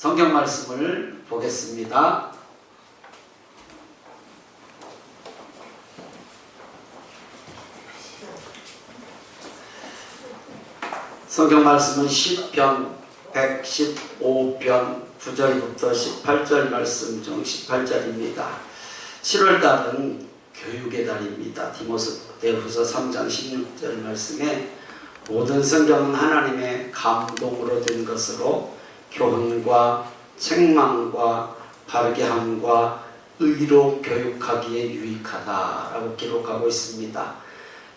성경 말씀을 보겠습니다. 성경 말씀은 시편 115편 9절부터 18절 말씀 중 18절입니다. 7월달은 교육의 달입니다. 디모데후서 3장 16절 말씀에 모든 성경은 하나님의 감동으로 된 것으로 교훈과 책망과 바르게 함과 의로 교육하기에 유익하다라고 기록하고 있습니다.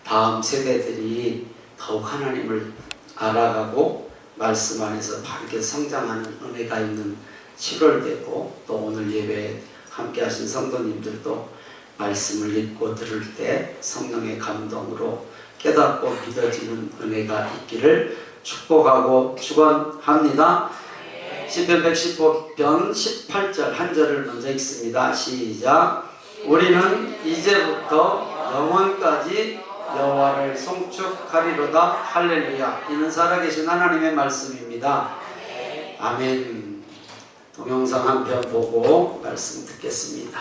다음 세대들이 더욱 하나님을 알아가고 말씀 안에서 바르게 성장하는 은혜가 있는 7월되고 또 오늘 예배에 함께 하신 성도님들도 말씀을 읽고 들을 때 성령의 감동으로 깨닫고 믿어지는 은혜가 있기를 축복하고 축원합니다. 시편 115편 18절 한 절을 먼저 읽습니다. 시작. 우리는 이제부터 영원까지 여호와를 송축하리로다. 할렐루야. 이는 살아계신 하나님의 말씀입니다. 아멘. 동영상 한 편 보고 말씀 듣겠습니다.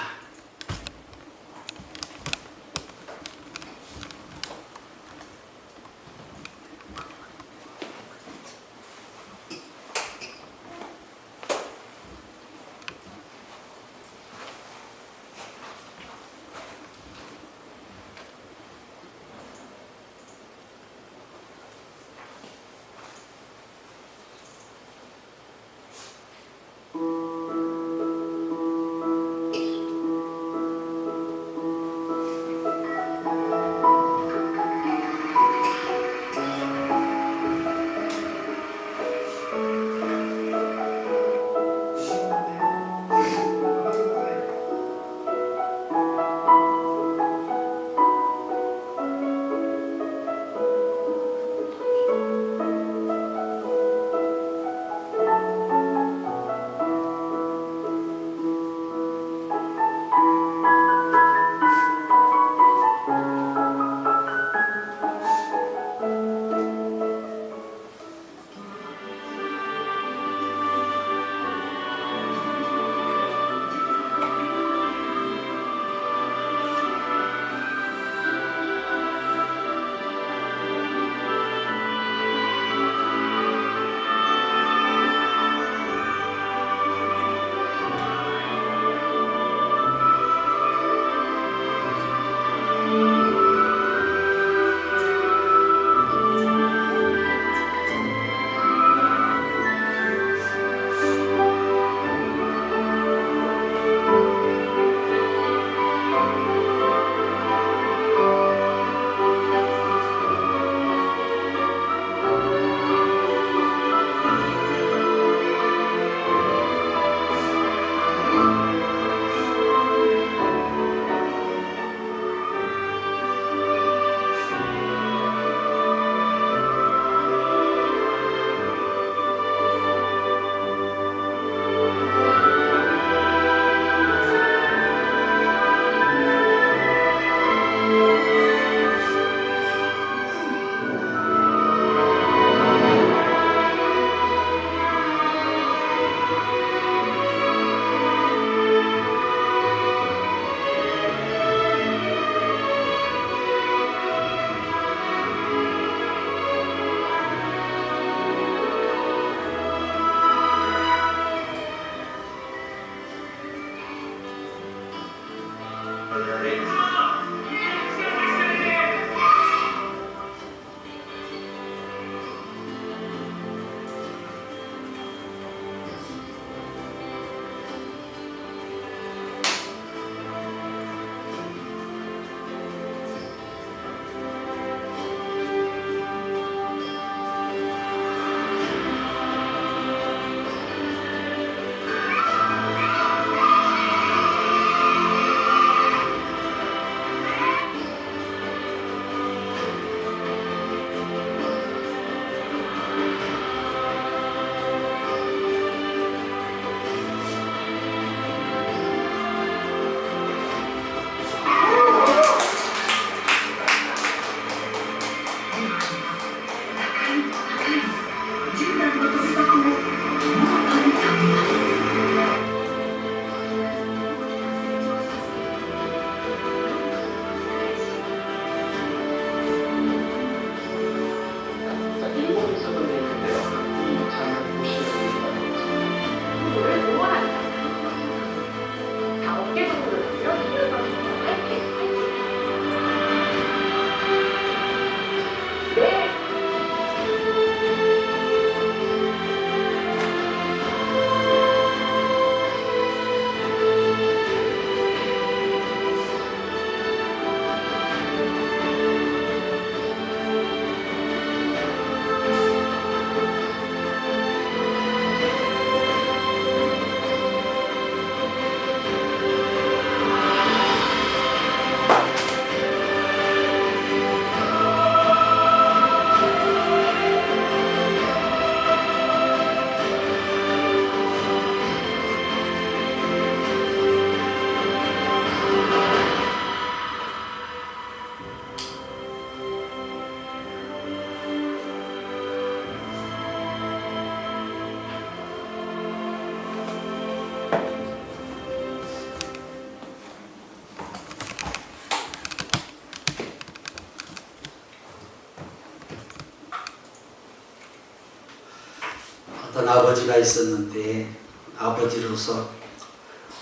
아버지가 있었는데 아버지로서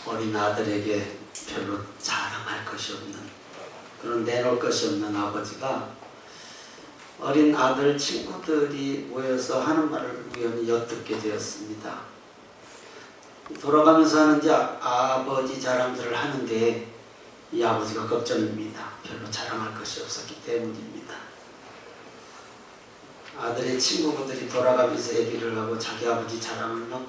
어린 아들에게 별로 자랑할 것이 없는, 그런 내놓을 것이 없는 아버지가 어린 아들 친구들이 모여서 하는 말을 우연히 엿듣게 되었습니다. 돌아가면서 하는지 아버지 자랑들을 하는데 이 아버지가 걱정입니다. 별로 자랑할 것이 없었기 때문입니다. 아들의 친구들이 돌아가면서 얘기를 하고 자기 아버지 자랑을 막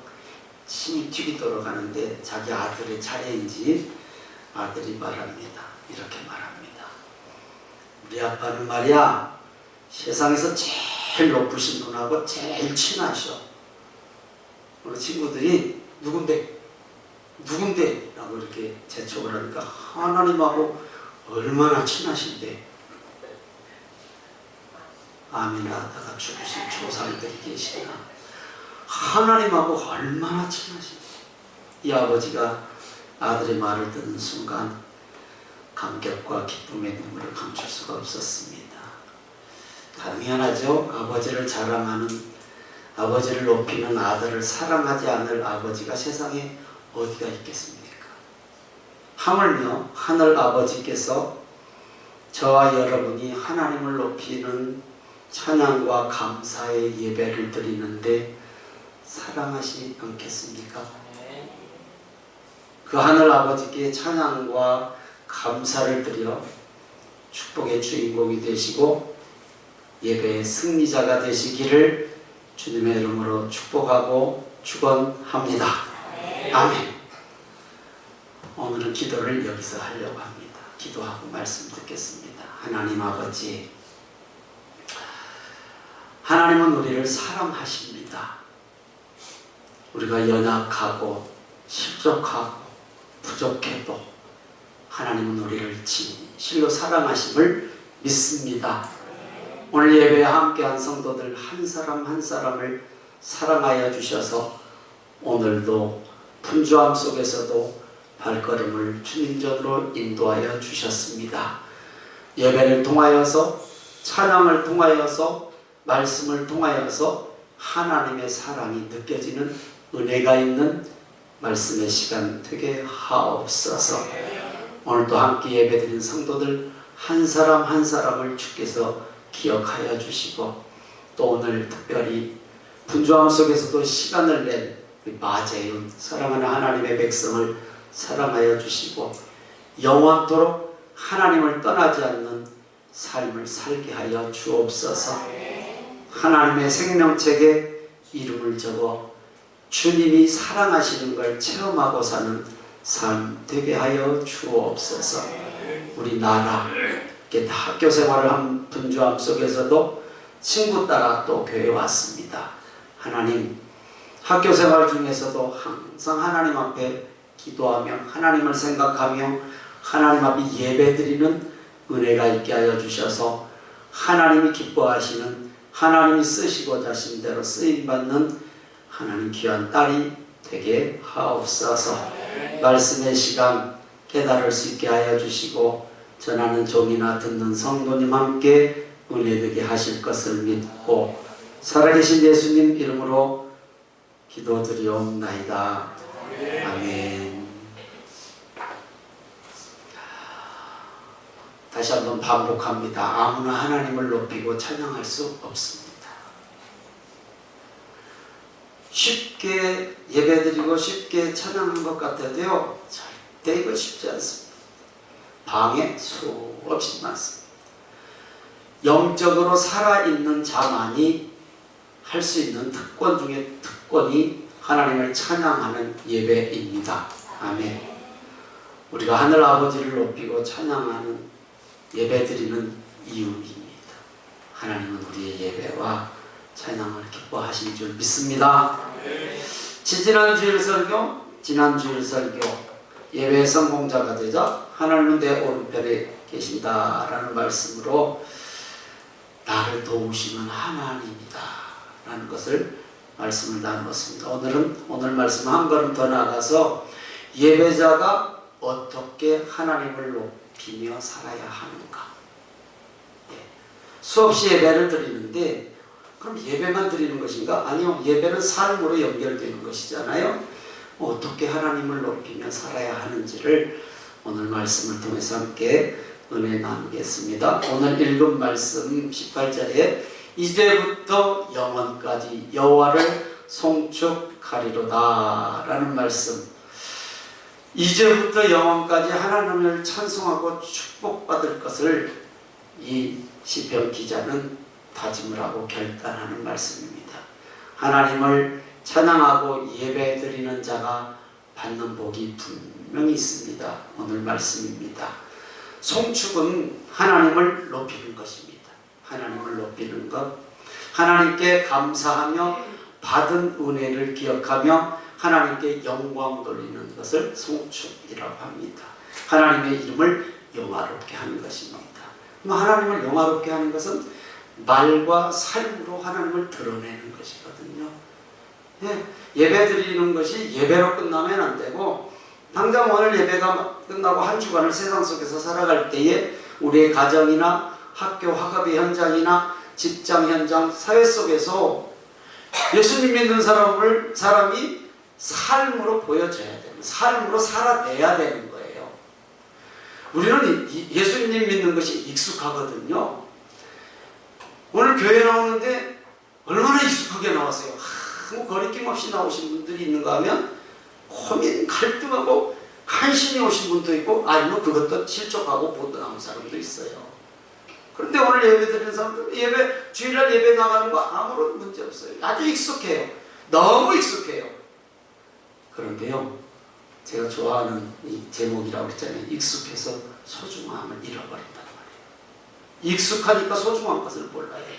침이 튀기도록 하는데 자기 아들의 차례인지 아들이 말합니다. 이렇게 말합니다. 우리 아빠는 말이야, 세상에서 제일 높으신 분하고 제일 친하셔. 우리 친구들이 누군데 라고 이렇게 재촉을 하니까 하나님하고 얼마나 친하신데, 아미나다가 죽으신 조상들이 계시나 하나님하고 얼마나 친하신데. 이 아버지가 아들의 말을 듣는 순간 감격과 기쁨의 눈물을 감출 수가 없었습니다. 당연하죠. 아버지를 자랑하는, 아버지를 높이는 아들을 사랑하지 않을 아버지가 세상에 어디가 있겠습니까? 하물며 하늘 아버지께서 저와 여러분이 하나님을 높이는 찬양과 감사의 예배를 드리는데 사랑하시지 않겠습니까? 그 하늘 아버지께 찬양과 감사를 드려 축복의 주인공이 되시고 예배의 승리자가 되시기를 주님의 이름으로 축복하고 축원합니다. 아멘. 오늘은 기도를 여기서 하려고 합니다. 기도하고 말씀 듣겠습니다. 하나님 아버지, 하나님은 우리를 사랑하십니다. 우리가 연약하고 실족하고 부족해도 하나님은 우리를 진실로 사랑하심을 믿습니다. 오늘 예배에 함께한 성도들 한 사람 한 사람을 사랑하여 주셔서 오늘도 분주함 속에서도 발걸음을 주님전으로 인도하여 주셨습니다. 예배를 통하여서, 찬양을 통하여서, 말씀을 통하여서 하나님의 사랑이 느껴지는 은혜가 있는 말씀의 시간 되게 하옵소서. 오늘도 함께 예배드린 성도들 한 사람 한 사람을 주께서 기억하여 주시고, 또 오늘 특별히 분주함 속에서도 시간을 낸 마재윤 사랑하는 하나님의 백성을 사랑하여 주시고 영원토록 하나님을 떠나지 않는 삶을 살게 하여 주옵소서. 하나님의 생명책에 이름을 적어 주님이 사랑하시는 걸 체험하고 사는 삶 되게 하여 주옵소서. 우리 나라 학교 생활을 한 분주함 속에서도 친구 따라 또 교회에 왔습니다. 하나님, 학교 생활 중에서도 항상 하나님 앞에 기도하며 하나님을 생각하며 하나님 앞에 예배드리는 은혜가 있게 하여 주셔서 하나님이 기뻐하시는, 하나님이 쓰시고자 하신 대로 쓰임받는 하나님 귀한 딸이 되게 하옵소서. 말씀의 시간 깨달을 수 있게 하여 주시고 전하는 종이나 듣는 성도님 함께 은혜되게 하실 것을 믿고 살아계신 예수님 이름으로 기도드리옵나이다. 아멘. 다시 한번 반복합니다. 아무나 하나님을 높이고 찬양할 수 없습니다. 쉽게 예배드리고 쉽게 찬양한 것 같아도요, 절대 이거 쉽지 않습니다. 방해 수없이 많습니다. 영적으로 살아있는 자만이 할 수 있는 특권 중에 특권이 하나님을 찬양하는 예배입니다. 아멘. 우리가 하늘 아버지를 높이고 찬양하는 예배드리는 이유입니다. 하나님은 우리의 예배와 찬양을 기뻐하신 줄 믿습니다. 지난 주일 설교 예배 성공자가 되자 하나님은 내 오른편에 계신다라는 말씀으로 나를 도우시는 하나님이다 라는 것을 말씀을 나누었습니다. 오늘은 오늘 말씀 한 걸음 더 나아가서 예배자가 어떻게 하나님을 높이며 살아야 하는가. 수없이 예배를 드리는데 그럼 예배만 드리는 것인가? 아니요. 예배는 삶으로 연결되는 것이잖아요. 어떻게 하나님을 높이며 살아야 하는지를 오늘 말씀을 통해서 함께 은혜 나누겠습니다. 오늘 읽은 말씀 18절에 이제부터 영원까지 여호와를 송축하리로다 라는 말씀. 이제부터 영원까지 하나님을 찬송하고 축복받을 것을 이 시편 기자는 다짐을 하고 결단하는 말씀입니다. 하나님을 찬양하고 예배드리는 자가 받는 복이 분명히 있습니다. 오늘 말씀입니다. 송축은 하나님을 높이는 것입니다. 하나님을 높이는 것, 하나님께 감사하며 받은 은혜를 기억하며 하나님께 영광 돌리는 것을 송축이라고 합니다. 하나님의 이름을 영화롭게 하는 것입니다. 하나님을 영화롭게 하는 것은 말과 삶으로 하나님을 드러내는 것이거든요. 예배 드리는 것이 예배로 끝나면 안 되고, 당장 오늘 예배가 끝나고 한 주간을 세상 속에서 살아갈 때에 우리의 가정이나 학교 학업의 현장이나 직장 현장, 사회 속에서 예수님 믿는 사람이 삶으로 보여줘야 되는, 삶으로 살아내야 되는 거예요. 우리는 예수님 믿는 것이 익숙하거든요. 오늘 교회 나오는데 얼마나 익숙하게 나왔어요. 뭐 거리낌 없이 나오신 분들이 있는가 하면 고민, 갈등하고 간신히 오신 분도 있고, 아니면 그것도 실족하고 못 나온 사람도 있어요. 그런데 오늘 예배 드리는 사람들, 주일날 예배 나가는 거 아무런 문제 없어요. 아주 익숙해요. 너무 익숙해요. 그런데요, 제가 좋아하는 이 제목이라고 했잖아요. 익숙해서 소중함을 잃어버린단 말이에요. 익숙하니까 소중한 것을 몰라요.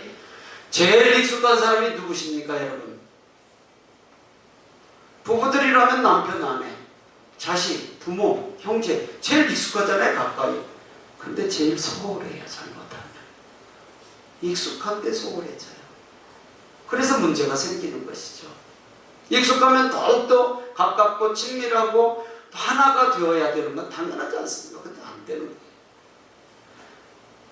제일 익숙한 사람이 누구십니까, 여러분? 부부들이라면 남편, 아내, 자식, 부모, 형제, 제일 익숙하잖아요, 가까이. 근데 제일 소홀해요, 잘못하면. 익숙한데 소홀해져요. 그래서 문제가 생기는 것이죠. 익숙하면 더욱더 가깝고 친밀하고 하나가 되어야 되는 건 당연하지 않습니까? 근데 안 되는 거예요.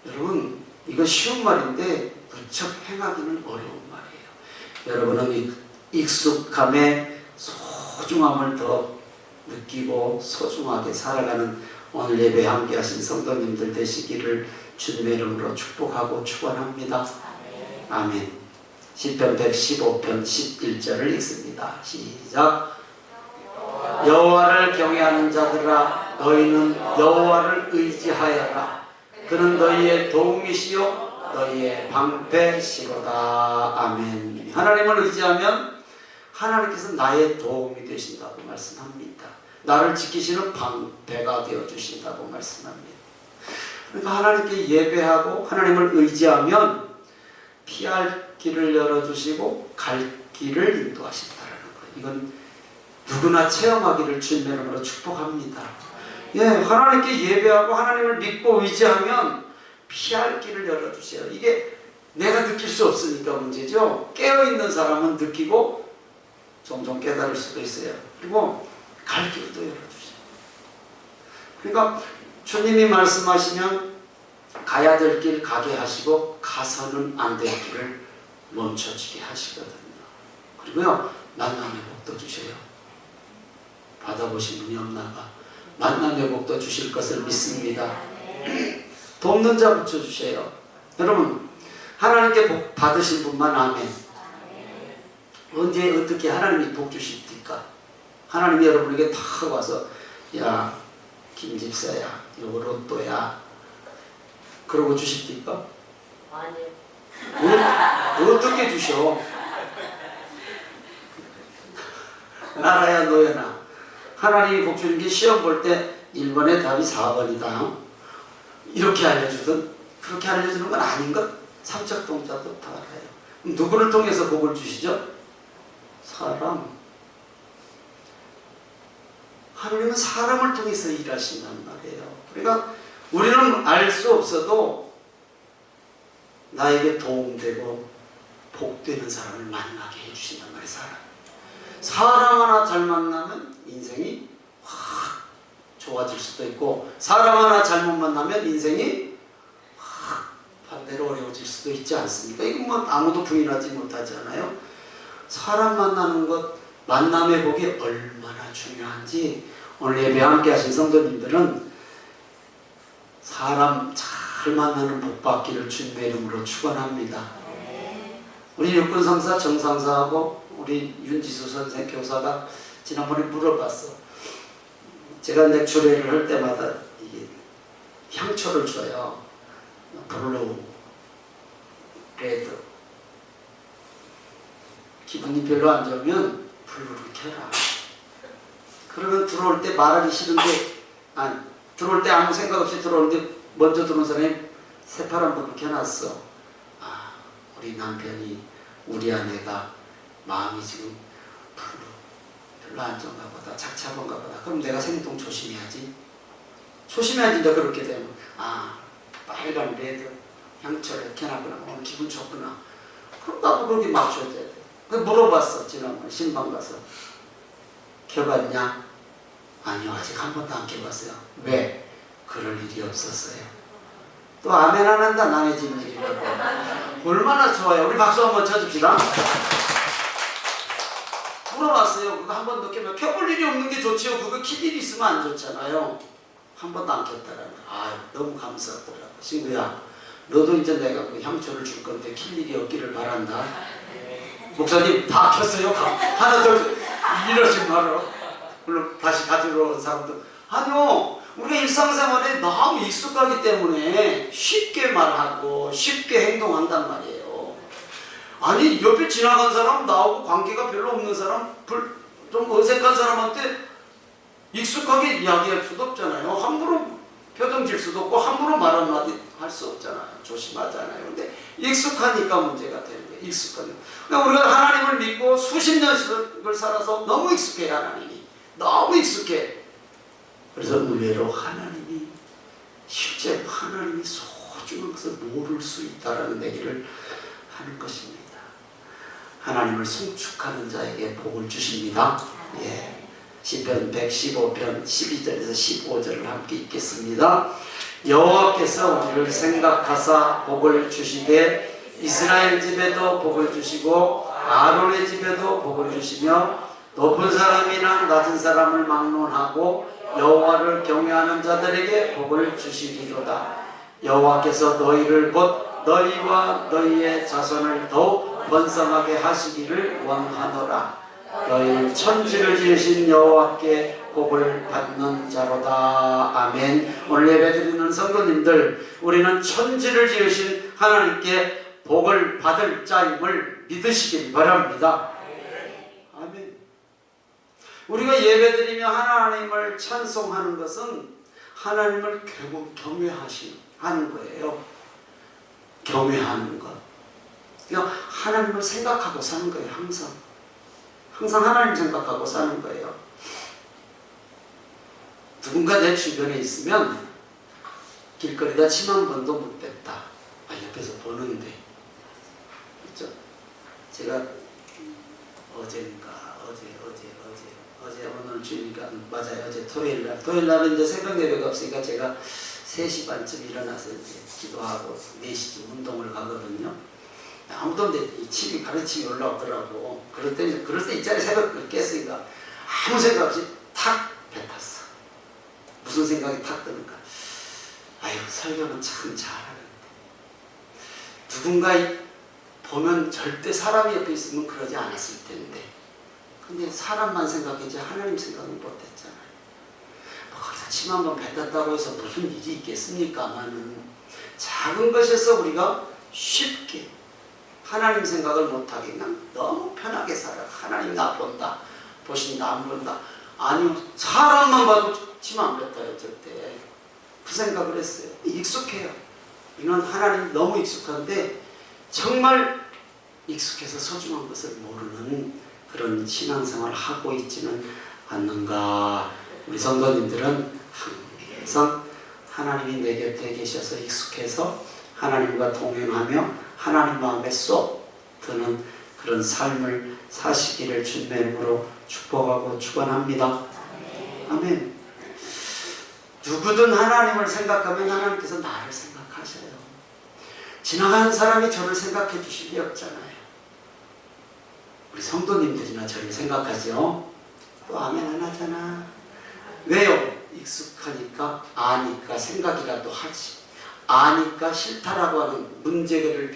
여러분, 이거 쉬운 말인데 무척 행하기는 어려운 말이에요. 여러분은 익숙함에 소중함을 더 느끼고 소중하게 살아가는 오늘 예배에 함께 하신 성도님들 되시기를 주님의 이름으로 축복하고 축원합니다. 아멘. 시편 115편 11절을 읽습니다. 시작. 여호와를 경외하는 자들아, 너희는 여호와를 의지하여라. 그는 너희의 도움이시요 너희의 방패시로다. 아멘. 하나님을 의지하면 하나님께서 나의 도움이 되신다고 말씀합니다. 나를 지키시는 방패가 되어주신다고 말씀합니다. 그러니까 하나님께 예배하고 하나님을 의지하면 피할 길을 열어주시고 갈 길을 인도하신다는 거예요. 이건 누구나 체험하기를 주님의 이름으로 축복합니다. 하나님께 예배하고 하나님을 믿고 의지하면 피할 길을 열어주세요. 이게 내가 느낄 수 없으니까 문제죠. 깨어있는 사람은 느끼고 종종 깨달을 수도 있어요. 그리고 갈 길도 열어주세요. 그러니까 주님이 말씀하시면 가야 될 길 가게 하시고 가서는 안 될 길을 멈춰지게 하시거든요. 그리고요, 만남의 복도 주셔요. 받아보신 분이 없나봐. 만남의 복도 주실 것을 믿습니다. 돕는 자 붙여주세요. 여러분, 하나님께 복 받으신 분만 아멘. 언제 어떻게 하나님이 복 주십니까? 하나님이 여러분에게 탁 와서, 야 김집사야, 이거 로또야, 그러고 주십니까? 아니요. 어떻게 주셔? 나라야 너야나. 하나님이 복 주는 게 시험 볼 때 1번의 답이 4번이다. 이렇게 알려주든 그렇게 알려주는 건 아닌 것. 삼척 동자도 다 알아요. 누구를 통해서 복을 주시죠? 사람. 하나님은 사람을 통해서 일하신단 말이에요. 그러니까 우리는 알 수 없어도 나에게 도움되고 복되는 사람을 만나게 해주신단 말이에요. 사람 하나 잘 만나면 인생이 확 좋아질 수도 있고, 사람 하나 잘못 만나면 인생이 확 반대로 어려워질 수도 있지 않습니까? 이건 뭐 아무도 부인하지 못하잖아요. 사람 만나는 것, 만남의 복이 얼마나 중요한지 오늘 예배 함께 하신 성도님들은 사람 잘 만나는 복 받기를 주님의 이름으로 축원합니다. 우리 육군상사 정상사하고 우리 윤지수 선생 교사가 지난번에 물어봤어. 제가 이제 주례를 할 때마다 이게 향초를 줘요. 블루, 레드. 기분이 별로 안 좋으면 블루를 켜라. 그러면 들어올 때 말하기 싫은데, 들어올 때 아무 생각 없이 들어오는데 먼저 들어온 사람이 새파란 불을 켜놨어. 아, 우리 남편이, 우리 아내가 마음이 지금 별로 안 좋은가 보다, 착잡한가 보다. 그럼 내가 생동 조심해야지. 조심해야지. 이제 그렇게 되면 빨간 레드 향초를 켜놨구나. 오늘 기분 좋구나. 그럼 나도 그렇게 맞춰야 돼. 물어봤어. 지난번에 신방 가서 켜봤냐? 아니요, 아직 한 번도 안 켜봤어요. 왜? 그럴 일이 없었어요. 또 아멘 안 한다. 남의 집 일이라고. 얼마나 좋아요. 우리 박수 한번 쳐줍시다. 물어봤어요. 그거 한 번 더 켜면 켜볼 일이 없는 게 좋지요. 그거 킬 일이 있으면 안 좋잖아요. 한 번도 안 켰다라는. 너무 감사하더라고. 친구야, 너도 이제 내가 그 향초를 줄 건데 킬 일이 없기를 바란다. 목사님 다 켰어요. 하나 더 이러지 마라. 물론 다시 가지러 온 사람도 아니요. 우리가 일상생활에 너무 익숙하기 때문에 쉽게 말하고 쉽게 행동한단 말이에요. 아니 옆에 지나간 사람, 나하고 관계가 별로 없는 사람, 좀 어색한 사람한테 익숙하게 이야기할 수도 없잖아요. 함부로 표정 질 수도 없고 함부로 말 한마디 할 수 없잖아요. 조심하잖아요. 근데 익숙하니까 문제가 되는 거예요. 익숙하니까. 그러니까 우리가 하나님을 믿고 수십 년을 살아서 너무 익숙해. 하나님이 너무 익숙해. 그래서 의외로 하나님이 실제로 하나님이 소중한 것을 모를 수 있다라는 얘기를 하는 것입니다. 하나님을 송축하는 자에게 복을 주십니다. 예. 시편 115편 12절에서 15절을 함께 읽겠습니다. 여호와께서 우리를 생각하사 복을 주시되 이스라엘 집에도 복을 주시고 아론의 집에도 복을 주시며 높은 사람이나 낮은 사람을 막론하고 여호와를 경외하는 자들에게 복을 주시리로다. 여호와께서 너희를 곧 너희와 너희의 자손을 더욱 번성하게 하시기를 원하노라. 너희는 천지를 지으신 여호와께 복을 받는 자로다. 아멘. 오늘 예배드리는 성도님들, 우리는 천지를 지으신 하나님께 복을 받을 자임을 믿으시길 바랍니다. 아멘. 우리가 예배드리며 하나님을 찬송하는 것은 하나님을 경외하는 거예요. 경외하는 것. 그러니까 하나님을 생각하고 사는 거예요. 항상 하나님 생각하고 사는 거예요. 누군가 내 주변에 있으면 길거리다 침 한 번도 못 뱉다. 옆에서 보는데. 그렇죠? 제가 어제 오늘 주니까 맞아요. 어제 토요일날은 이제 새벽 예배가 없으니까 제가 3시 반쯤 일어나서 이제 기도하고 4시쯤 운동을 가거든요. 아무도 없는데 이 침이 가르침이 올라오더라고. 그럴 때 있잖아요. 새벽 깼으니까 아무 생각 없이 탁 뱉었어. 무슨 생각이 탁 드는가. 설교는 참 잘하는데 누군가 보면 절대 사람이 옆에 있으면 그러지 않았을 텐데, 근데 사람만 생각했지 하나님 생각은 못했잖아요. 거기서 침 한번 뱉었다고 해서 무슨 일이 있겠습니까마는 작은 것에서 우리가 쉽게 하나님 생각을 못하게 그냥 너무 편하게 살아. 하나님 나 본다, 보신다, 안 본다. 아니요, 사람만 봐도 침 안 뱉어요. 절대. 그 생각을 했어요. 익숙해요. 이건 하나님 너무 익숙한데 정말 익숙해서 소중한 것을 모르는 그런 신앙생활을 하고 있지는 않는가. 우리 성도님들은 항상 하나님이 내 곁에 계셔서 익숙해서 하나님과 동행하며 하나님 마음에 쏙 드는 그런 삶을 사시기를 주님의 이름으로 축복하고 축원합니다. 아멘. 누구든 하나님을 생각하면 하나님께서 나를 생각하셔요. 지나가는 사람이 저를 생각해 주실 리 없잖아요. 우리 성도님들이나 저를 생각하죠. 또 아멘 안 하잖아. 왜요? 익숙하니까, 아니까 생각이라도 하지. 아니까 싫다라고 하는 문제를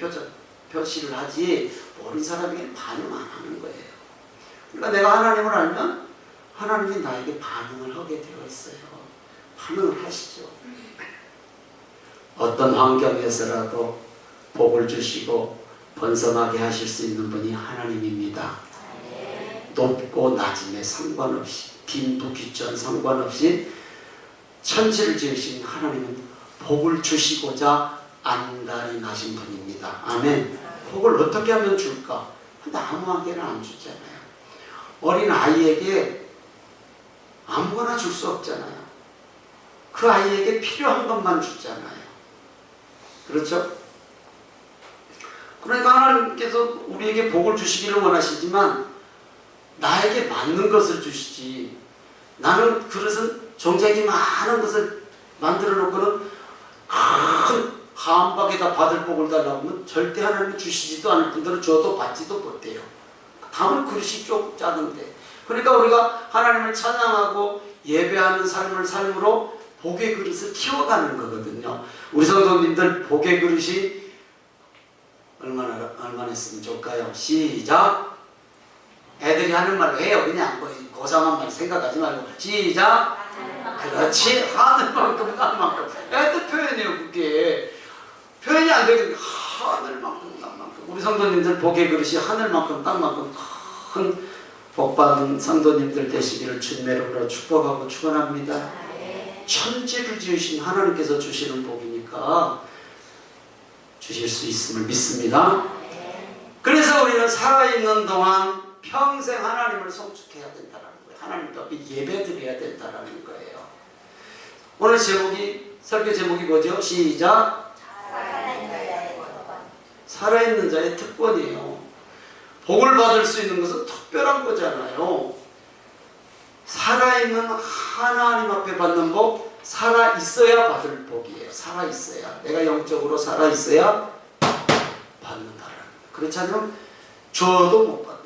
표시를 하지, 모르는 사람에게 반응 안 하는 거예요. 그러니까 내가 하나님을 알면 하나님이 나에게 반응을 하게 되어 있어요. 반응을 하시죠. 어떤 환경에서라도 복을 주시고 번성하게 하실 수 있는 분이 하나님입니다. 높고 낮음에 상관없이, 빈부귀천 상관없이 천지를 지으신 하나님은 복을 주시고자 안달이 나신 분입니다. 아멘. 복을 어떻게 하면 줄까? 아무하게는 안 주잖아요. 어린 아이에게 아무거나 줄 수 없잖아요. 그 아이에게 필요한 것만 주잖아요. 그렇죠? 그러니까 하나님께서 우리에게 복을 주시기를 원하시지만 나에게 맞는 것을 주시지, 나는 그릇은 종자기 많은 것을 만들어 놓고는 큰 한박에다 받을 복을 달라고 하면 절대 하나님이 주시지도 않을 뿐더러 줘도 받지도 못해요. 담을 그릇이 좀 작은데. 그러니까 우리가 하나님을 찬양하고 예배하는 삶을 삶으로 복의 그릇을 키워가는 거거든요. 우리 성도님들 복의 그릇이 얼마나 했으면 좋을까요? 시작. 애들이 하는 말로 해요. 그냥 고상한 말 생각하지 말고 시작. 그렇지. 하늘만큼 땅만큼. 애들 표현이에요. 그게 표현이 안 되겠네. 하늘만큼 땅만큼. 우리 성도님들 복의 그릇이 하늘만큼 땅만큼 큰 복받은 성도님들 되시기를 주님의 이름으로 축복하고 축원합니다. 천지를 지으신 하나님께서 주시는 복이니까 주실 수 있음을 믿습니다. 그래서 우리는 살아있는 동안 평생 하나님을 송축해야 된다는 거예요. 하나님 앞에 예배드려야 된다는 거예요. 오늘 설교 제목이 뭐죠? 시작. 살아있는 자의 특권이에요. 복을 받을 수 있는 것은 특별한 거잖아요. 살아있는 하나님 앞에 받는 복, 살아있어야 받을 복이에요. 살아있어야. 내가 영적으로 살아있어야 받는다라는 거예요. 그렇지 않으면 줘도 못 받아요.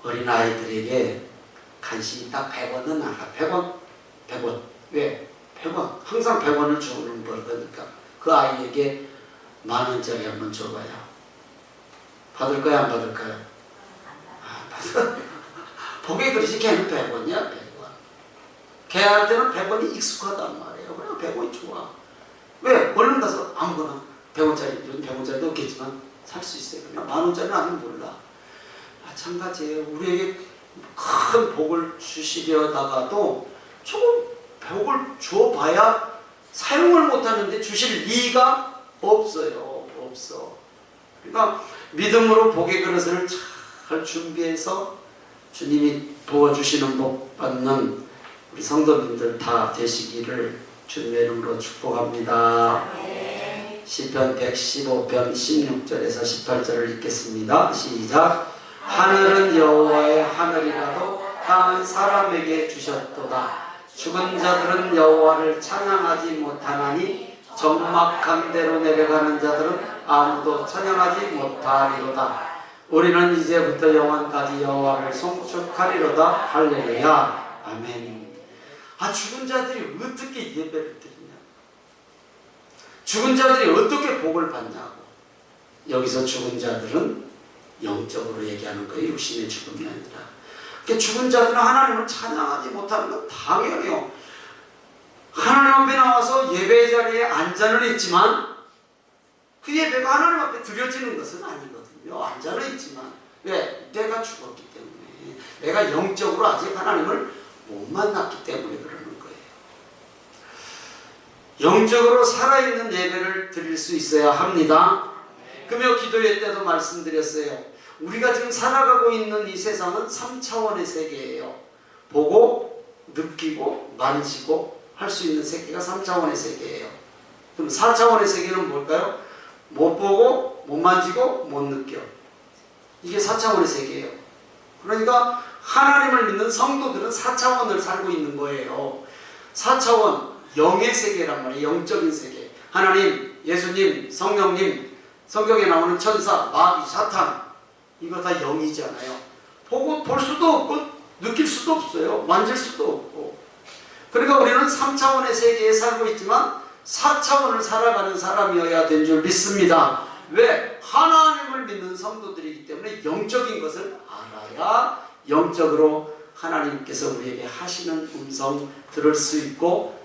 어린아이들에게 간신히 딱 100원은 나가. 100원. 왜? 100원. 항상 100원을 주는 거니까 그 아이에게 10,000원짜리 한번 줘봐요. 받을까요? 안 받을까요? 받을. 복의 그릇이 걔는 100원이야. 100원. 걔한테는 100원이 익숙하단 말이에요. 그냥 100원이 좋아. 왜? 얼른 가서 아무거나 100원짜리, 100원짜리도 없겠지만 살 수 있어요. 그냥 10,000원짜리는 아직 몰라. 마찬가지예요. 우리에게 큰 복을 주시려다가도 조금 복을 줘봐야 사용을 못하는데 주실 리가 없어요. 없어. 그러니까 믿음으로 복의 그릇을 잘 준비해서 주님이 부어주시는 복 받는 우리 성도님들 다 되시기를 주님의 이름으로 축복합니다. 시편 115편 16절에서 18절을 읽겠습니다. 시작. 하늘은 여호와의 하늘이라도 땅은 사람에게 주셨도다. 죽은 자들은 여호와를 찬양하지 못하나니 적막한 데로 내려가는 자들은 아무도 찬양하지 못하리로다. 우리는 이제부터 영원까지 여호와를 송축하리로다. 할렐루야. 아멘. 죽은 자들이 어떻게 예배를 드리냐? 죽은 자들이 어떻게 복을 받냐고. 여기서 죽은 자들은 영적으로 얘기하는 거예요. 육신의 죽음이 아니라. 그러니까 죽은 자들은 하나님을 찬양하지 못하는 건 당연해요. 하나님 앞에 나와서 예배 자리에 앉아는 있지만 그 예배가 하나님 앞에 드려지는 것은 아니거든요. 앉아는 있지만 왜? 내가 죽었기 때문에, 내가 영적으로 아직 하나님을 못 만났기 때문에 그러는 거예요. 영적으로 살아있는 예배를 드릴 수 있어야 합니다. 금요 기도회 때도 말씀드렸어요. 우리가 지금 살아가고 있는 이 세상은 3차원의 세계예요. 보고, 느끼고, 만지고 할 수 있는 세계가 3차원의 세계예요. 그럼 4차원의 세계는 뭘까요? 못 보고, 못 만지고, 못 느껴. 이게 4차원의 세계예요. 그러니까 하나님을 믿는 성도들은 4차원을 살고 있는 거예요. 4차원, 영의 세계란 말이에요. 영적인 세계. 하나님, 예수님, 성령님, 성경에 나오는 천사, 마귀, 사탄, 이거 다 영이잖아요. 보고 볼 수도 없고 느낄 수도 없어요. 만질 수도 없고. 그러니까 우리는 3차원의 세계에 살고 있지만 4차원을 살아가는 사람이어야 된 줄 믿습니다. 왜? 하나님을 믿는 성도들이기 때문에 영적인 것을 알아야 영적으로 하나님께서 우리에게 하시는 음성 들을 수 있고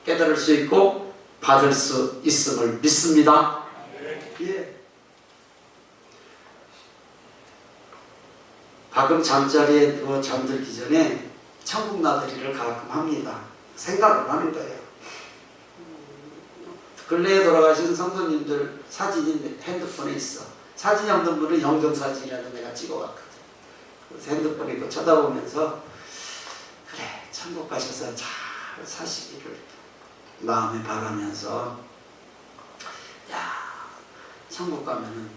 깨달을 수 있고 받을 수 있음을 믿습니다. 예. 가끔 잠자리에 누워 잠들기 전에 천국 나들이를 가끔 합니다. 생각을 하는 거예요. 근래에 돌아가신 성도님들 사진이 핸드폰에 있어. 사진이 없는 분은 영정사진이라도 내가 찍어왔거든. 그래서 핸드폰에 이거 쳐다보면서 그래 천국 가셔서 잘 사시기를 마음에 바라면서 야 천국 가면은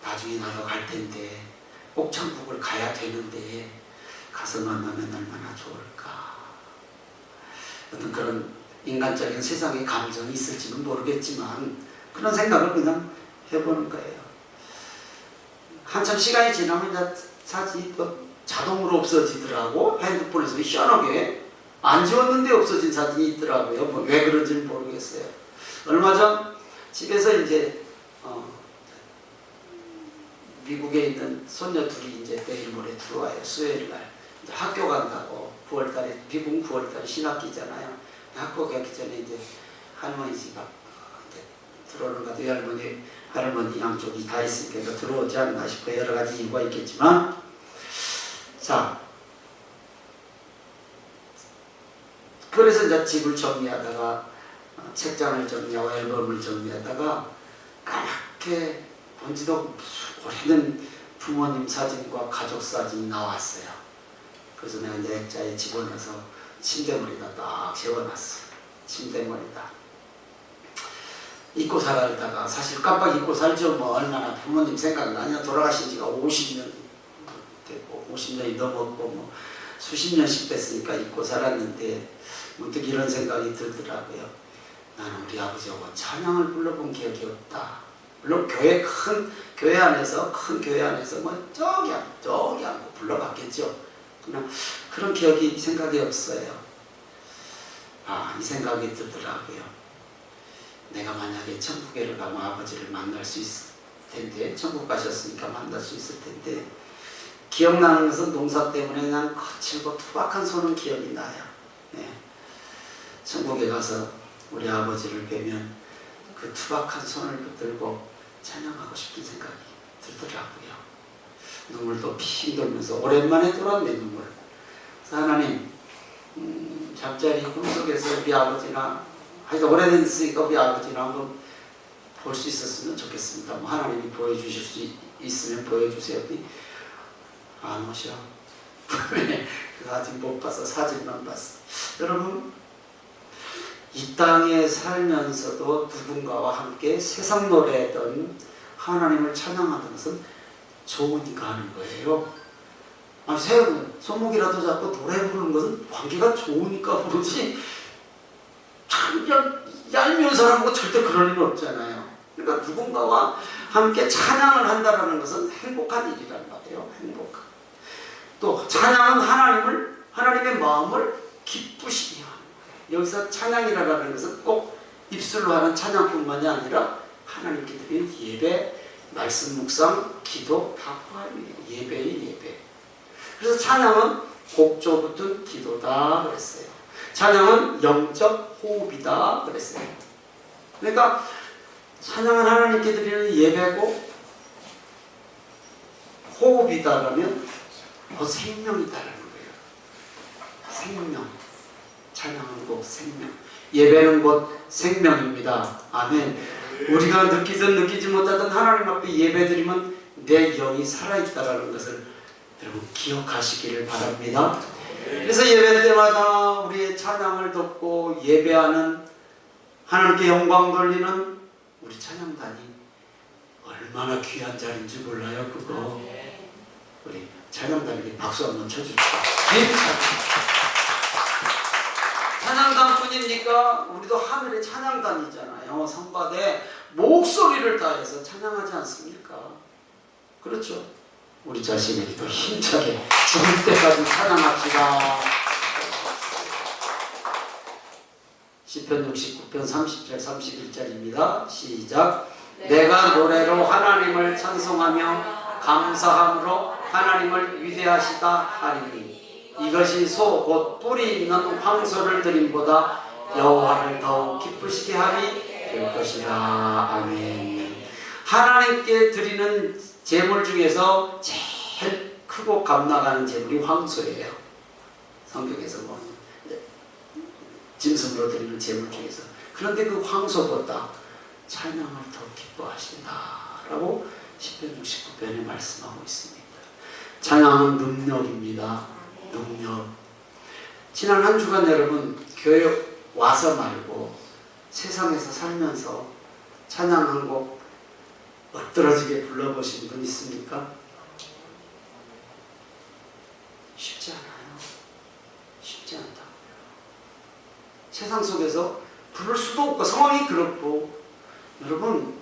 나중에 나도 갈 텐데 꼭 천국을 가야 되는데 가서 만나면 얼마나 좋을까. 어떤 그런 인간적인 세상의 감정이 있을지는 모르겠지만 그런 생각을 그냥 해보는 거예요. 한참 시간이 지나면 이제 사진이 또 자동으로 없어지더라고. 핸드폰에서 희한하게 안 지웠는데 없어진 사진이 있더라고요. 뭐 왜 그런지는 모르겠어요. 얼마 전 집에서 이제 미국에 있는 손녀 둘이 이제 내일 모레 들어와요. 수요일 날 이제 학교 간다고. 9월달에 미국 9월달에 신학기잖아요. 학교 가기 전에 이제 할머니 집 앞 이제 들어오는 것 같아요. 할머니 양쪽이 다 있으니까 들어오지 않나 싶어. 여러 가지 이유가 있겠지만 자 그래서 이제 집을 정리하다가 책장을 정리하고 앨범을 정리하다가 까맣게 본지도 오래된 부모님 사진과 가족 사진이 나왔어요. 그래서 내가 이제 액자에 집어넣어서 침대머리다 딱 재워놨어. 침대머리다. 잊고 살다가 사실 깜빡 잊고 살죠. 뭐 얼마나 부모님 생각나냐. 돌아가신 지가 50년 됐고 50년이 넘었고 뭐 수십 년씩 됐으니까 잊고 살았는데 문득 이런 생각이 들더라고요. 나는 우리 아버지하고 찬양을 불러본 기억이 없다. 물론 큰 교회 안에서 뭐 저기 않고 불러봤겠죠. 그러나 그런 기억이 생각이 없어요. 이 생각이 들더라고요. 내가 만약에 천국에를 가면 아버지를 만날 수 있을 텐데, 천국 가셨으니까 만날 수 있을 텐데, 기억나는 것은 농사 때문에 그냥 거칠고 투박한 손은 기억이 나요. 네. 천국에 가서 우리 아버지를 뵈면 그 투박한 손을 붙들고 찬양하고 싶은 생각이 들더라고요. 눈물도 핑 돌면서 오랜만에 돌았네 눈물. 하나님 잠자리 꿈속에서 우리 아버지나 하여튼 오래됐으니까 우리 아버지나 한번 볼 수 있었으면 좋겠습니다. 뭐 하나님이 보여주실 수 있으면 보여주세요. 안 오셔. 아직 못 봐서 사진만 봤어. 여러분 이 땅에 살면서도 누군가와 함께 세상 노래하던 하나님을 찬양하던 것은 좋으니까 하는 거예요. 손목이라도 잡고 노래 부르는 것은 관계가 좋으니까 부르지 참 얄미운 사람하고 절대 그럴 일은 없잖아요. 그러니까 누군가와 함께 찬양을 한다는 것은 행복한 일이란 말이에요. 행복한. 또 찬양은 하나님의 마음을 기쁘시게 하는 거예요. 여기서 찬양이라는 것은 꼭 입술로 하는 찬양뿐만이 아니라 하나님께 드리는 예배, 말씀 묵상, 기도 다 포함이에요. 예배의 예배. 그래서 찬양은 곡조 붙은 기도다 그랬어요. 찬양은 영적 호흡이다 그랬어요. 그러니까 찬양은 하나님께 드리는 예배고 호흡이다라면 생명이다라는 거예요. 생명. 찬양은 곧 생명. 예배는 곧 생명입니다. 아멘. 우리가 느끼든 느끼지 못하든 하나님 앞에 예배드리면 내 영이 살아있다라는 것을 여러분 기억하시기를 바랍니다. 그래서 예배 때마다 우리의 찬양을 듣고 예배하는 하나님께 영광 돌리는 우리 찬양단이 얼마나 귀한 자리인지 몰라요. 그거 우리 찬양단에게 박수 한번 쳐주십시오. 찬양단 뿐입니까? 우리도 하늘에 찬양단이잖아요. 성바대에 목소리를 다해서 찬양하지 않습니까? 그렇죠? 우리 자신에게도 힘차게 죽을 때까지 찬양합시다. 시편 69편 30절 31절입니다. 시작. 내가 노래로 하나님을 찬송하며 감사함으로 하나님을 위대하시다 하리니 이것이 소 곧 뿌리 있는 황소를 드림보다 여호와를 더욱 기쁘시게 하리 될 것이라. 아멘. 하나님께 드리는 제물 중에서 제일 크고 값나가는 제물이 황소예요. 성경에서 보면 짐승으로 드리는 제물 중에서. 그런데 그 황소보다 찬양을 더 기뻐하신다라고 시편 69편에 말씀하고 있습니다. 찬양은 능력입니다. 능력. 지난 한 주간 여러분 교회 와서 말고 세상에서 살면서 찬양 한 곡 엎드러지게 불러보신 분 있습니까? 쉽지 않아요. 쉽지 않다. 세상 속에서 부를 수도 없고 상황이 그렇고 여러분,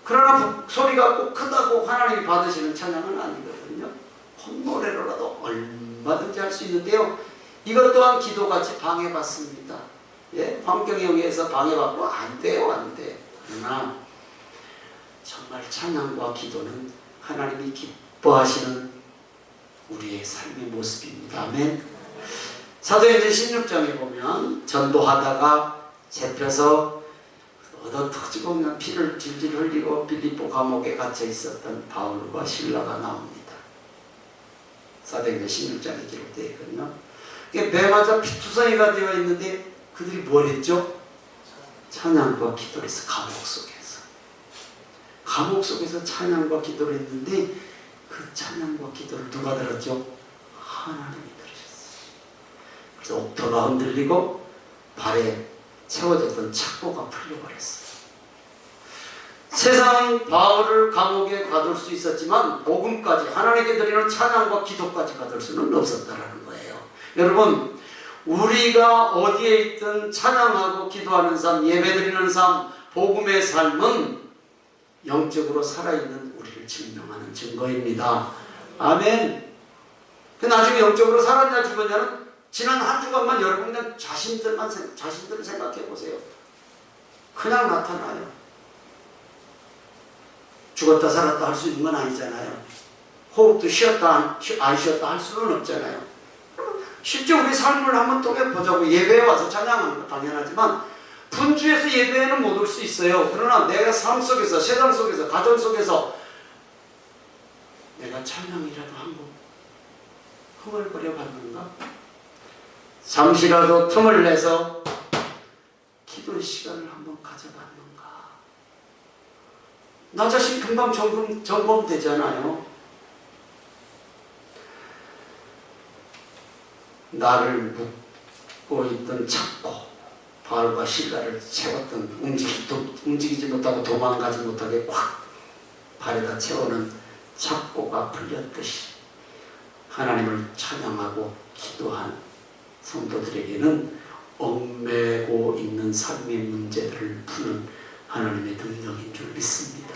그러나 소리가 꼭 크다고 하나님이 받으시는 찬양은 아니거든요. 콧노래로라도 얼마든지 할 수 있는데요. 이것 또한 기도같이 방해받습니다. 예? 환경에 의해서 방해받고 안 돼요. 안 돼. 그러나 정말 찬양과 기도는 하나님이 기뻐하시는 우리의 삶의 모습입니다. 아멘. 사도행전 16장에 보면 전도하다가 잡혀서 얻어 터지고 그냥 피를 질질 흘리고 빌립보 감옥에 갇혀 있었던 바울과 실라가 나옵니다. 사도행전 16장에 기록되어 있거든요. 배 맞아 피투성이가 되어 있는데 그들이 뭘 했죠? 찬양과 기도를 해서 감옥 속에서 찬양과 기도를 했는데 그 찬양과 기도를 누가 들었죠? 하나님이 들으셨어요. 그래서 옥토가 흔들리고 발에 채워졌던 착고가 풀려버렸어요. 세상은 바울을 감옥에 가둘 수 있었지만 복음까지 하나님께 드리는 찬양과 기도까지 가둘 수는 없었다라는 거예요. 여러분, 우리가 어디에 있든 찬양하고 기도하는 삶, 예배드리는 삶, 복음의 삶은 영적으로 살아있는 우리를 증명하는 증거입니다. 아멘. 나중에 영적으로 살았냐 죽었냐는 지난 한 주간만 여러분 그냥 자신들을 생각해 보세요. 그냥 나타나요. 죽었다 살았다 할 수 있는 건 아니잖아요. 호흡도 쉬었다 안 쉬었다 할 수는 없잖아요. 실제 우리 삶을 한번 떠올려보자고. 예배에 와서 찬양하는 거 당연하지만 분주해서 예배에는 못 올 수 있어요. 그러나 내가 삶 속에서, 세상 속에서, 가정 속에서 내가 찬양이라도 한번 흥얼거려 봤는가? 잠시라도 틈을 내서 기도의 시간을 한번 가져봤는가? 나 자신 금방 점검되잖아요. 나를 묶고 있던 착고, 바울과 실라를 채웠던, 움직이지 못하고 도망가지 못하게 꽉 발에다 채우는 착고가 풀렸듯이 하나님을 찬양하고 기도한 성도들에게는 얽매고 있는 삶의 문제들을 푸는 하나님의 능력인 줄 믿습니다.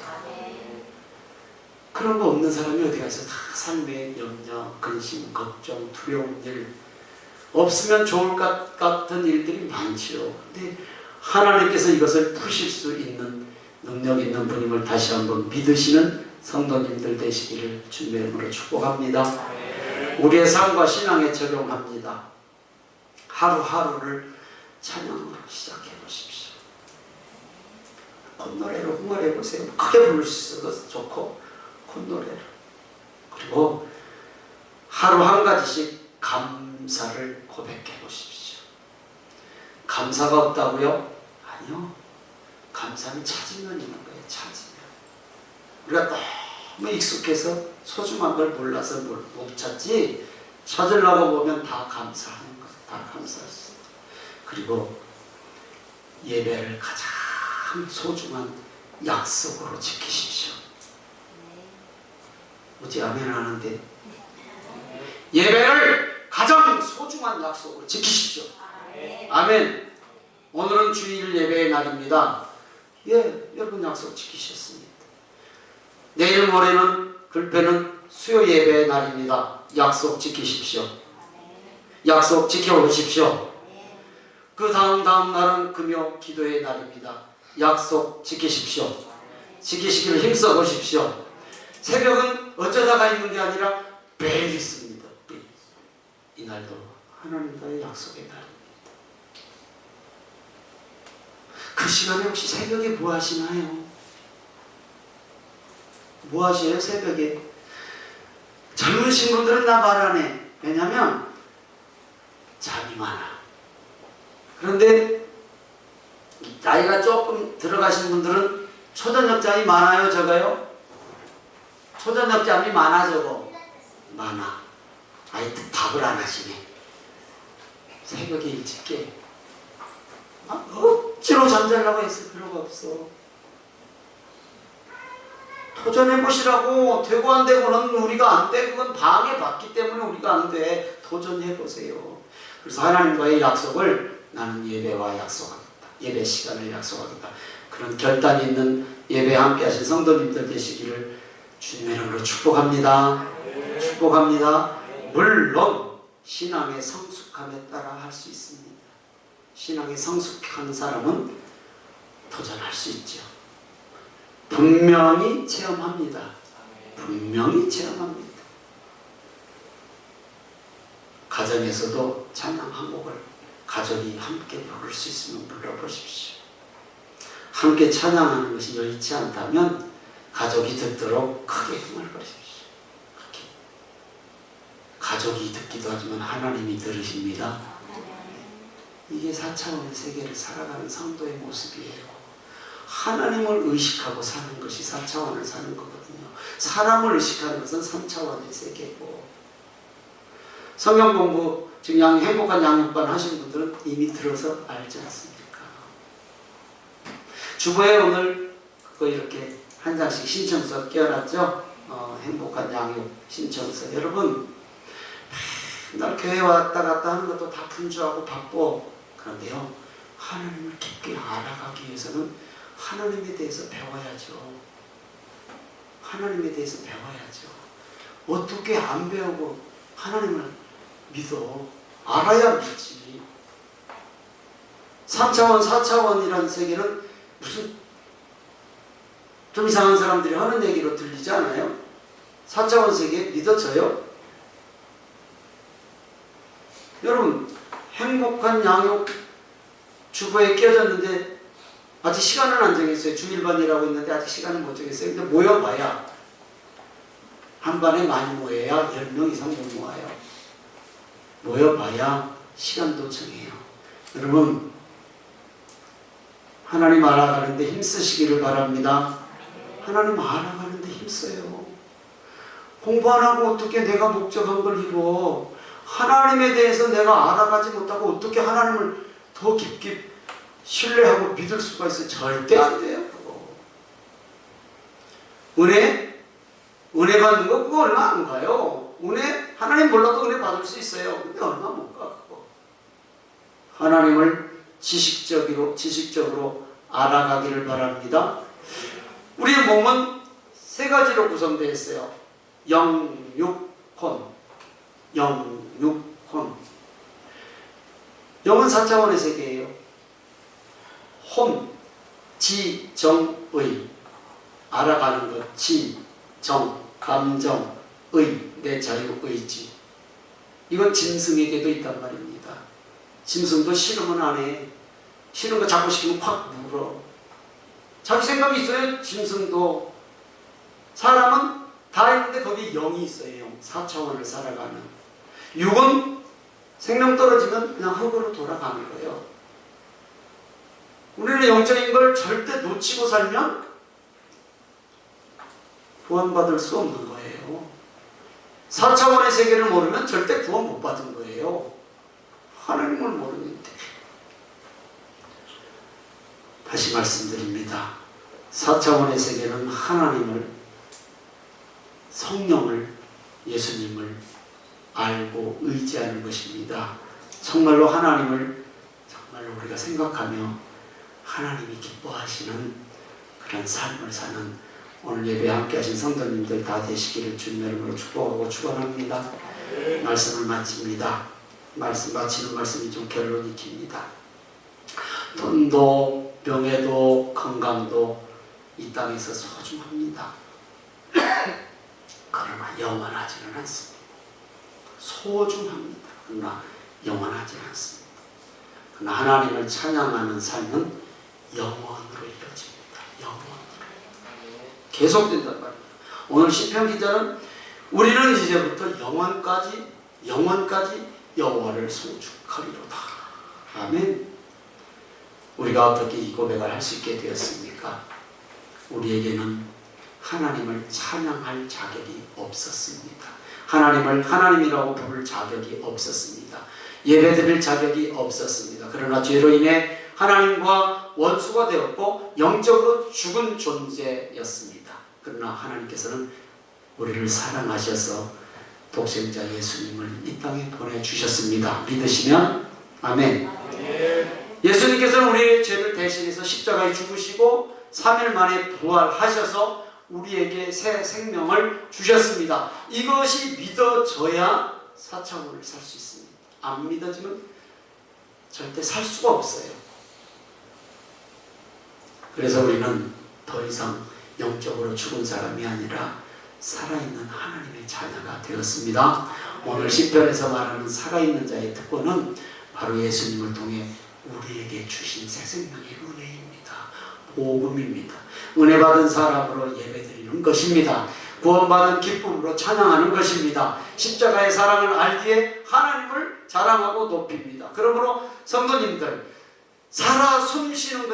그런 거 없는 사람이 어디 가서 다 삶의 염려, 근심, 걱정, 두려운 일, 없으면 좋을 것 같은 일들이 많지요. 근데 하나님께서 이것을 푸실 수 있는 능력 있는 분임을 다시 한번 믿으시는 성도님들 되시기를 주님의 이름으로 축복합니다. 우리의 삶과 신앙에 적용합니다. 하루하루를 찬양으로 시작해 보십시오. 콧노래로 흥얼해 보세요. 크게 부를 수 있어도 좋고 콧노래로. 그리고 하루 한 가지씩 감사를 고백해 보십시오. 감사가 없다고요? 아니요. 감사는 찾으면 있는 거예요. 찾으면. 우리가 너무 익숙해서 소중한 걸 몰라서 못 찾지, 찾으려고 보면 다 감사하는 거예요. 다 감사할 수 있어요. 그리고 예배를 가장 소중한 약속으로 지키십시오. 어찌 아멘 하는데 예배를 가장 소중한 약속으로 지키십시오. 아멘. 오늘은 주일 예배의 날입니다. 예, 여러분 약속 지키셨습니다. 내일 모레는 글패는 수요 예배의 날입니다. 약속 지키십시오. 약속 지켜오십시오. 그 다음 날은 금요 기도의 날입니다. 약속 지키십시오. 지키시기를 힘써 보십시오. 새벽은 어쩌다가 있는 게 아니라 매일 있습니다. 이 날도 하나님과의 약속의 날입니다. 그 시간에 혹시 새벽에 뭐 하시나요? 뭐 하세요 새벽에? 젊으신 분들은 나 말 안 해. 왜냐면 잠이 많아. 그런데 나이가 조금 들어가신 분들은 초저녁 잠이 많아요 적어요? 초저녁 잠이 많아 적어? 많아. 아이 답을 안 하시네. 새벽에 일찍 깨. 억지로 잠자려고 했을 필요가 없어. 도전해보시라고. 되고 안 되고는 우리가 안 돼. 그건 방해받기 때문에 우리가 안 돼. 도전해보세요. 그래서 하나님과의 약속을 나는 예배와 약속합니다. 예배 시간을 약속하겠다. 그런 결단 있는 예배에 함께 하신 성도님들 되시기를 주님의 이름으로 축복합니다. 축복합니다. 물론 신앙의 성숙함에 따라 할 수 있습니다. 신앙에 성숙한 사람은 도전할 수 있죠. 분명히 체험합니다. 분명히 체험합니다. 가정에서도 찬양 한 곡을 가족이 함께 부를 수 있으면 불러보십시오. 함께 찬양하는 것이 여의치 않다면 가족이 듣도록 크게 흥얼거리십시오. 크게. 가족이 듣기도 하지만 하나님이 들으십니다. 이게 4차원의 세계를 살아가는 성도의 모습이에요. 하나님을 의식하고 사는 것이 4차원을 사는 거거든요. 사람을 의식하는 것은 3차원의 세계고. 성경 공부, 지금 행복한 양육반 하신 분들은 이미 들어서 알지 않습니까? 주보에 오늘 그거 이렇게 한 장씩 신청서 끼워놨죠? 행복한 양육 신청서. 여러분, 맨날 교회 왔다 갔다 하는 것도 다 분주하고 바빠. 그런데요, 하나님을 깊게 알아가기 위해서는 하나님에 대해서 배워야죠. 하나님에 대해서 배워야죠. 어떻게 안 배우고 하나님을 믿어? 알아야 믿지. 3차원, 4차원이라는 세계는 무슨 좀 이상한 사람들이 하는 얘기로 들리지 않아요? 4차원 세계 믿어져요? 여러분, 행복한 양육 주보에 끼워졌는데 아직 시간은 안 정했어요. 주일반이라고 있는데 아직 시간은 못 정했어요. 근데 모여봐야 한 반에 많이 모여야 10명 이상 못 모아요. 모여봐야 시간도 정해요. 여러분, 하나님 알아가는데 힘쓰시기를 바랍니다. 하나님 알아가는데 힘써요. 공부 안 하고 어떻게 내가 목적한 걸 이루어? 하나님에 대해서 내가 알아가지 못하고 어떻게 하나님을 더 깊게 신뢰하고 믿을 수가 있어요? 절대 안 돼요. 그거. 은혜 받는 거 그거 얼마 안 가요. 은혜 하나님 몰라도 은혜 받을 수 있어요. 근데 얼마 못 가. 그거. 하나님을 지식적으로 알아가기를 바랍니다. 우리의 몸은 세 가지로 구성되어 있어요. 영, 육, 혼. 영, 육, 혼. 영은 4차원의 세계예요. 혼, 지, 정, 의. 알아가는 것. 지, 정, 감정, 의. 내 자유, 의지. 이건 짐승에게도 있단 말입니다. 짐승도 싫으면 안 해. 싫은 거 자꾸 시키면 확 물어. 자기 생각이 있어요. 짐승도. 사람은 다 있는데 거기에 영이 있어요. 영. 4차원을 살아가는. 육은 생명 떨어지면 그냥 흙으로 돌아가는 거예요. 우리는 영적인 걸 절대 놓치고 살면 구원받을 수 없는 거예요. 4차원의 세계를 모르면 절대 구원 못 받은 거예요. 하나님을 모르는데. 다시 말씀드립니다. 4차원의 세계는 하나님을, 성령을, 예수님을 알고 의지하는 것입니다. 정말로 하나님을 정말 하나님을 우리가 생각하며 하나님이 기뻐하시는 그런 삶을 사는 오늘 예배에 함께 하신 성도님들 다 되시기를 주님의 이름으로 축복하고 축원합니다. 말씀을 마칩니다. 말씀 마치는 말씀이 좀 결론이 깁니다. 돈도 명예도 건강도 이 땅에서 소중합니다. 그러나 영원하지는 않습니다. 소중합니다. 그러나 영원하지는 않습니다. 그러나 하나님을 찬양하는 삶은 영원으로 이어집니다. 영원으로. 계속된단 말입니다. 오늘 시편 기자는 우리는 이제부터 영원까지 여호와를 송축하리로다. 아멘. 우리가 어떻게 이 고백을 할 수 있게 되었습니까? 우리에게는 하나님을 찬양할 자격이 없었습니다. 하나님을 하나님이라고 부를 자격이 없었습니다. 예배드릴 자격이 없었습니다. 그러나 죄로 인해 하나님과 원수가 되었고 영적으로 죽은 존재였습니다. 그러나 하나님께서는 우리를 사랑하셔서 독생자 예수님을 이 땅에 보내주셨습니다. 믿으시면 아멘. 예수님께서는 우리의 죄를 대신해서 십자가에 죽으시고 3일 만에 부활하셔서 우리에게 새 생명을 주셨습니다. 이것이 믿어져야 사창을 살 수 있습니다. 안 믿어지면 절대 살 수가 없어요. 그래서 우리는 더 이상 영적으로 죽은 사람이 아니라 살아있는 하나님의 자녀가 되었습니다. 오늘 시편에서 말하는 살아있는 자의 특권은 바로 예수님을 통해 우리에게 주신 새 생명의 은혜입니다. 복음입니다. 은혜 받은 사람으로 예배드리는 것입니다. 구원받은 기쁨으로 찬양하는 것입니다. 십자가의 사랑을 알기에 하나님을 자랑하고 높입니다. 그러므로 성도님들, 살아 숨쉬는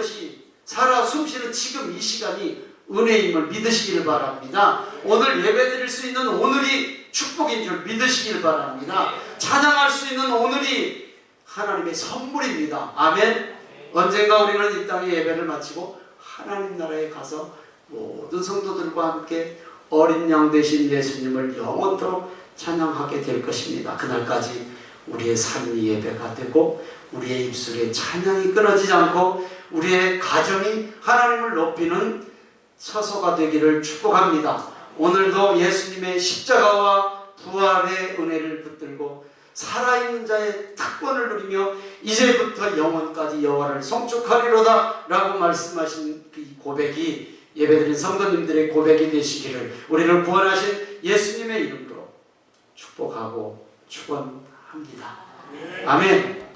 지금 이 시간이 은혜임을 믿으시기를 바랍니다. 오늘 예배드릴 수 있는 오늘이 축복인 줄 믿으시기를 바랍니다. 찬양할 수 있는 오늘이 하나님의 선물입니다. 아멘. 언젠가 우리는 이 땅에 예배를 마치고 하나님 나라에 가서 모든 성도들과 함께 어린 양 되신 예수님을 영원토록 찬양하게 될 것입니다. 그날까지 우리의 삶이 예배가 되고 우리의 입술에 찬양이 끊어지지 않고 우리의 가정이 하나님을 높이는 처소가 되기를 축복합니다. 오늘도 예수님의 십자가와 부활의 은혜를 붙들고 살아있는 자의 특권을 누리며 이제부터 영원까지 여호와를 송축하리로다 라고 말씀하신 이 고백이 예배드린 성도님들의 고백이 되시기를 우리를 구원하신 예수님의 이름으로 축복하고 축원합니다. 아멘.